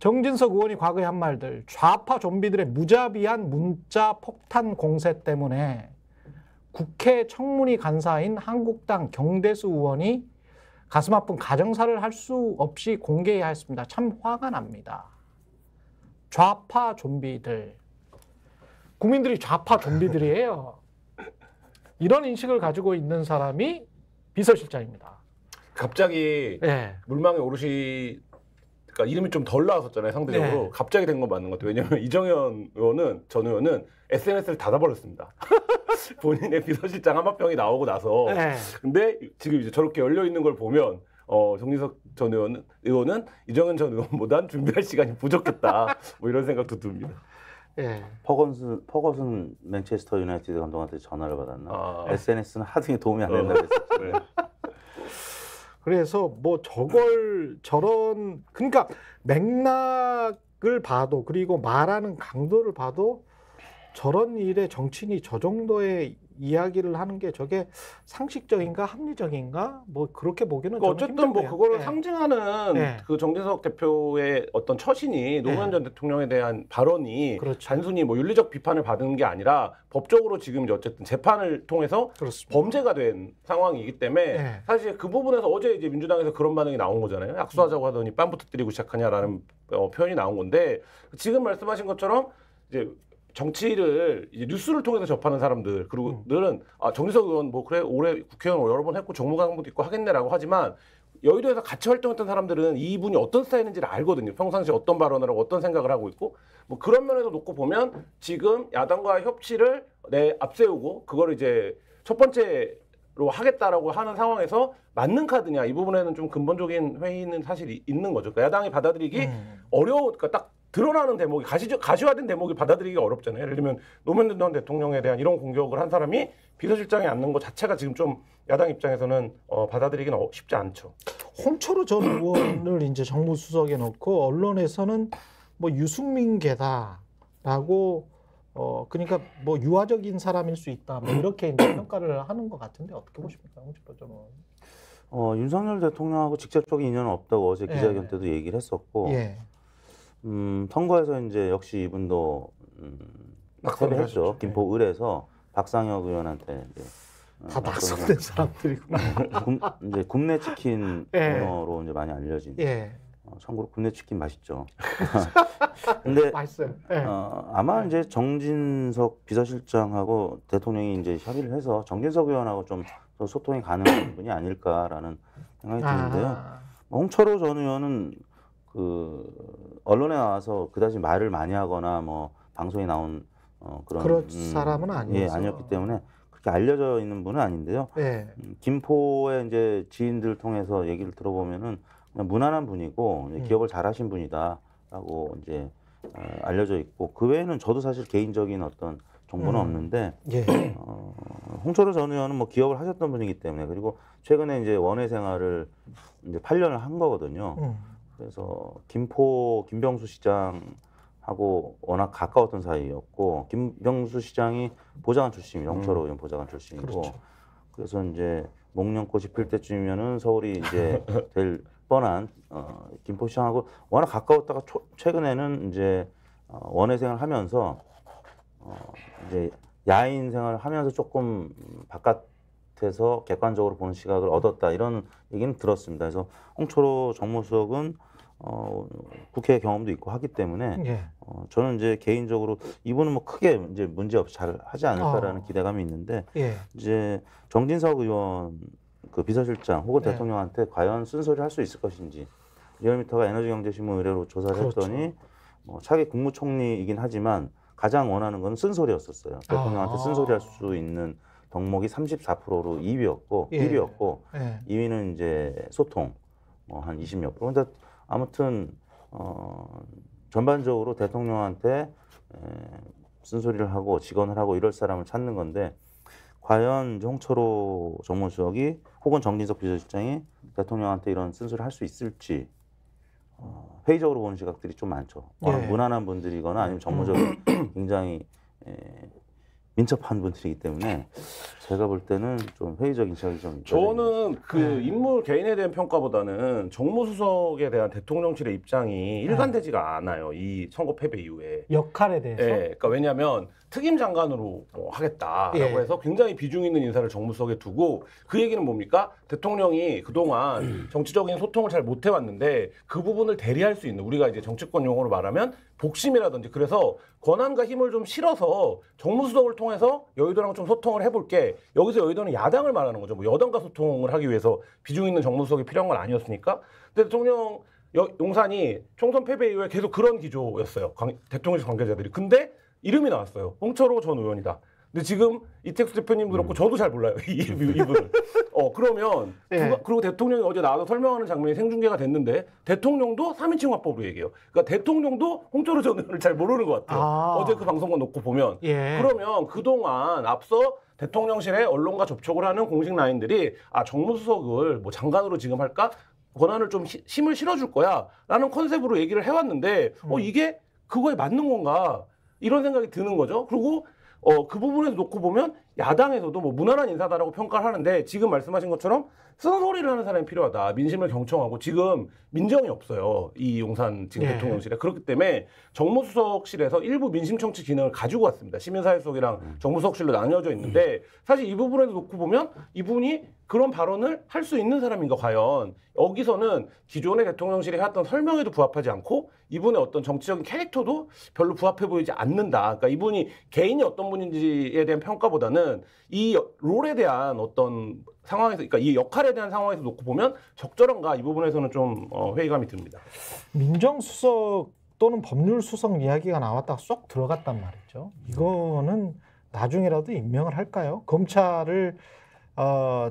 정진석 의원이 과거에 한 말들, 좌파 좀비들의 무자비한 문자 폭탄 공세 때문에 국회 청문위 간사인 한국당 경대수 의원이 가슴 아픈 가정사를 할 수 없이 공개해야 했습니다. 참 화가 납니다. 좌파 좀비들. 국민들이 좌파 좀비들이에요. 이런 인식을 가지고 있는 사람이 비서실장입니다. 갑자기 네. 물망에 오르시, 그러니까 이름이 좀 덜 나왔었잖아요, 상대적으로. 네. 갑자기 된 건 맞는 것 같아요. 왜냐하면 이정현 의원은, 전 의원은 SNS를 닫아버렸습니다. 본인의 비서실장 한마평이 나오고 나서. 네. 근데 지금 이제 저렇게 열려 있는 걸 보면 정진석 전 의원은 이정현 전 의원보단 준비할 시간이 부족했다. 뭐 이런 생각도 듭니다. 예. 퍼거슨 맨체스터 유나이티드 감독한테 전화를 받았나? SNS는 하등에 도움이 안 된다고 했었죠. 네. 그래서 뭐 저런 그러니까 맥락을 봐도 그리고 말하는 강도를 봐도 저런 일에 정치인이 저 정도의 이야기를 하는 게 저게 상식적인가 합리적인가 뭐 그렇게 보기는 어쨌든 뭐 그거를 네. 상징하는 네. 그 정진석 대표의 어떤 처신이 노무현 전 대통령에 대한 발언이 그렇죠. 단순히 뭐 윤리적 비판을 받은 게 아니라 법적으로 지금 이제 어쨌든 재판을 통해서 그렇습니다. 범죄가 된 상황이기 때문에 네. 사실 그 부분에서 어제 이제 민주당에서 그런 반응이 나온 거잖아요. 악수하자고 하더니 뺨부터 때리고 시작하냐라는 표현이 나온 건데 지금 말씀하신 것처럼 이제 정치를 이제 뉴스를 통해서 접하는 사람들 그리고들은 정진석 의원 뭐 그래 올해 국회의원 여러 번 했고 정무강부도 있고 하겠네라고 하지만 여의도에서 같이 활동했던 사람들은 이분이 어떤 스타일인지를 알거든요. 평상시에 어떤 발언을 하고 어떤 생각을 하고 있고 뭐 그런 면에서 놓고 보면 지금 야당과의 협치를 앞세우고 그걸 이제 첫 번째로 하겠다라고 하는 상황에서 맞는 카드냐 이 부분에는 좀 근본적인 회의는 사실 있는 거죠. 그러니까 야당이 받아들이기 그러니까 딱 드러나는 대목이 가시화된 대목이 받아들이기가 어렵잖아요. 예를 들면 노무현 전 대통령에 대한 이런 공격을 한 사람이 비서실장에 앉는 것 자체가 지금 좀 야당 입장에서는 받아들이기는 쉽지 않죠. 홍철호 전 의원을 이제 정무수석에 놓고 언론에서는 뭐 유승민계다라고 그러니까 뭐 유화적인 사람일 수 있다 뭐 이렇게 이제 평가를 하는 것 같은데 어떻게 보십니까, 홍철호 전 의원? 윤석열 대통령하고 직접적인 인연은 없다고 어제 기자회견 때도 얘기를 했었고. 예. 선거에서 이제 역시 이분도 낙선했죠. 김포 을에서 박상혁 의원한테 이제 다 낙선된 사람들이구나. 이제 굽네 치킨 오너로 이제 많이 알려진. 참고로 굽네 치킨 맛있죠. 근데 맛있어요. 아마 이제 정진석 비서실장하고 대통령이 이제 협의를 해서 정진석 의원하고 좀 더 소통이 가능한 분이 아닐까라는 생각이 드는데요. 홍철호 전 의원은 그 언론에 나와서 그다지 말을 많이 하거나 뭐 방송에 나온 그런 사람은 아니었어요. 아니었기 때문에 그렇게 알려져 있는 분은 아닌데요. 김포의 이제 지인들 통해서 얘기를 들어보면은 그냥 무난한 분이고 이제 기업을 잘하신 분이다라고 이제 알려져 있고 그 외에는 저도 사실 개인적인 어떤 정보는 없는데 홍철호 전 의원은 뭐 기업을 하셨던 분이기 때문에 그리고 최근에 이제 원외 생활을 이제 8년을 한 거거든요. 그래서 김병수 시장하고 워낙 가까웠던 사이였고 김병수 시장이 보좌관 출신이에요. 홍철호 의원 보좌관 출신이고 그렇죠. 그래서 이제 목련꽃이 필 때쯤이면은 서울이 이제 될 뻔한 김포시장하고 워낙 가까웠다가 최근에는 이제 원외 생활하면서 이제 야인 생활을 하면서 조금 바깥에서 객관적으로 보는 시각을 얻었다 이런 얘기는 들었습니다. 그래서 홍철호 정무수석은 국회 경험도 있고 하기 때문에 저는 이제 개인적으로 이분은 뭐 크게 이제 문제 없이 잘 하지 않을까라는 기대감이 있는데 이제 정진석 의원 그 비서실장 혹은 대통령한테 과연 쓴소리를 할 수 있을 것인지 리얼미터가 에너지경제신문 의뢰로 조사를 했더니 뭐 차기 국무총리이긴 하지만 가장 원하는 건 쓴소리였었어요. 대통령한테 쓴소리할 수 있는 덕목이 34%로 2위였고 1위였고 2위는 이제 소통 한 20몇 프로. 근데 아무튼 전반적으로 대통령한테 쓴소리를 하고 직언을 하고 이럴 사람을 찾는 건데 과연 홍철호 정무수석이 혹은 정진석 비서실장이 대통령한테 이런 쓴소리를 할 수 있을지 회의적으로 보는 시각들이 좀 많죠. 무난한 분들이거나 아니면 정무적인 굉장히 민첩한 분들이기 때문에 제가 볼 때는 좀 회의적인 시각이 좀 저는 그 인물 개인에 대한 평가보다는 정무수석에 대한 대통령실의 입장이 일관되지가 않아요. 이 선거 패배 이후에 역할에 대해서. 예, 그러니까 왜냐하면 특임 장관으로 하겠다라고 해서 굉장히 비중 있는 인사를 정무수석에 두고 그 얘기는 뭡니까? 대통령이 그동안 정치적인 소통을 잘 못 해왔는데 그 부분을 대리할 수 있는 우리가 이제 정치권 용어로 말하면 복심이라든지 그래서 권한과 힘을 좀 실어서 정무수석을 통해서 여의도랑 좀 소통을 해볼게. 여기서 여의도는 야당을 말하는 거죠. 뭐 여당과 소통을 하기 위해서 비중 있는 정무수석이 필요한 건 아니었으니까. 근데 대통령 용산이 총선 패배 이후에 계속 그런 기조였어요. 대통령실 관계자들이. 근데 이름이 나왔어요. 홍철호 전 의원이다. 근데 지금 이택수 대표님도 그렇고 저도 잘 몰라요. 이분을. 그러면 그리고 대통령이 어제 나와서 설명하는 장면이 생중계가 됐는데 대통령도 3인칭 화법으로 얘기해요. 그러니까 대통령도 홍철호 전 의원을 잘 모르는 것 같아요. 어제 그 방송만 놓고 보면. 그러면 그동안 앞서 대통령실에 언론과 접촉을 하는 공식 라인들이 정무수석을 뭐 장관으로 지금 할까? 권한을 좀 힘을 실어줄 거야 라는 컨셉으로 얘기를 해왔는데 이게 그거에 맞는 건가 이런 생각이 드는 거죠. 그리고 그 부분에서 놓고 보면 야당에서도 뭐 무난한 인사다라고 평가를 하는데 지금 말씀하신 것처럼 쓴소리를 하는 사람이 필요하다. 민심을 경청하고 지금 민정이 없어요. 이 용산 지금 대통령실에. 그렇기 때문에 정무수석실에서 일부 민심청취 기능을 가지고 왔습니다. 시민사회수석이랑 정무수석실로 나뉘어져 있는데 사실 이 부분에서 놓고 보면 이분이 그런 발언을 할 수 있는 사람인가 과연 여기서는 기존의 대통령실이 해왔던 설명에도 부합하지 않고 이분의 어떤 정치적인 캐릭터도 별로 부합해 보이지 않는다. 그러니까 이분이 개인이 어떤 분인지에 대한 평가보다는 이 롤에 대한 어떤 상황에서, 그러니까 이 역할에 대한 상황에서 놓고 보면 적절한가 이 부분에서는 좀 회의감이 듭니다. 민정수석 또는 법률수석 이야기가 나왔다가 쏙 들어갔단 말이죠. 이거는 나중에라도 임명을 할까요? 검찰을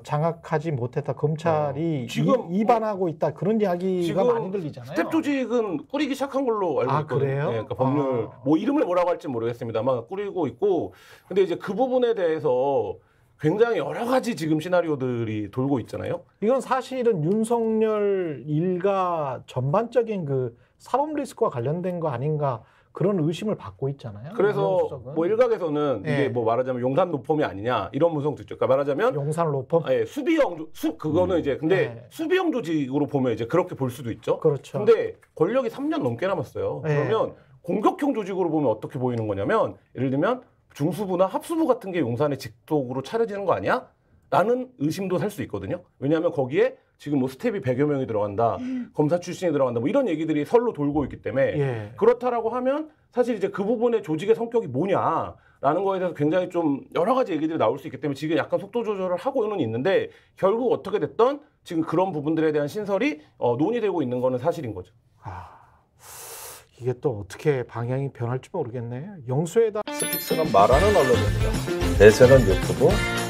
장악하지 못했다. 검찰이 지금 위반하고 있다. 그런 이야기가 많이 들리잖아요. 스텝 조직은 꾸리기 시작한 걸로 알고 있거든요. 그래요? 그러니까 법률 뭐 이름을 뭐라고 할지 모르겠습니다만 꾸리고 있고. 근데 이제 그 부분에 대해서 굉장히 여러 가지 지금 시나리오들이 돌고 있잖아요. 이건 사실은 윤석열 일가 전반적인 그 사법 리스크와 관련된 거 아닌가 그런 의심을 받고 있잖아요. 그래서 뭐 일각에서는 이게 뭐 말하자면 용산 노폼이 아니냐 이런 분석도 있죠. 그러니까 말하자면 용산 노폼, 수비형 그거는 이제 근데 수비형 조직으로 보면 이제 그렇게 볼 수도 있죠. 그렇죠. 근데 권력이 3년 넘게 남았어요. 그러면 공격형 조직으로 보면 어떻게 보이는 거냐면 예를 들면 중수부나 합수부 같은 게 용산의 직속으로 차려지는 거 아니야? 라는 의심도 살 수 있거든요. 왜냐하면 거기에 지금 뭐 스텝이 100여 명이 들어간다, 검사 출신이 들어간다, 뭐 이런 얘기들이 설로 돌고 있기 때문에 그렇다라고 하면 사실 이제 그 부분의 조직의 성격이 뭐냐라는 거에 대해서 굉장히 좀 여러 가지 얘기들이 나올 수 있기 때문에 지금 약간 속도 조절을 하고는 있는데 결국 어떻게 됐던 지금 그런 부분들에 대한 신설이 논의되고 있는 거는 사실인 거죠. 이게 또 어떻게 방향이 변할지 모르겠네요. 영수회담. 스픽스는 말하는 언론입니다. 대세는 유튜브,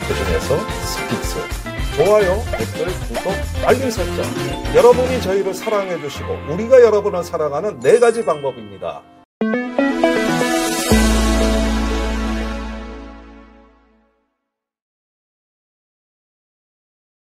그중에서 스픽스. 좋아요, 댓글, 구독, 알림 설정. 여러분이 저희를 사랑해 주시고 우리가 여러분을 사랑하는 4가지 방법입니다.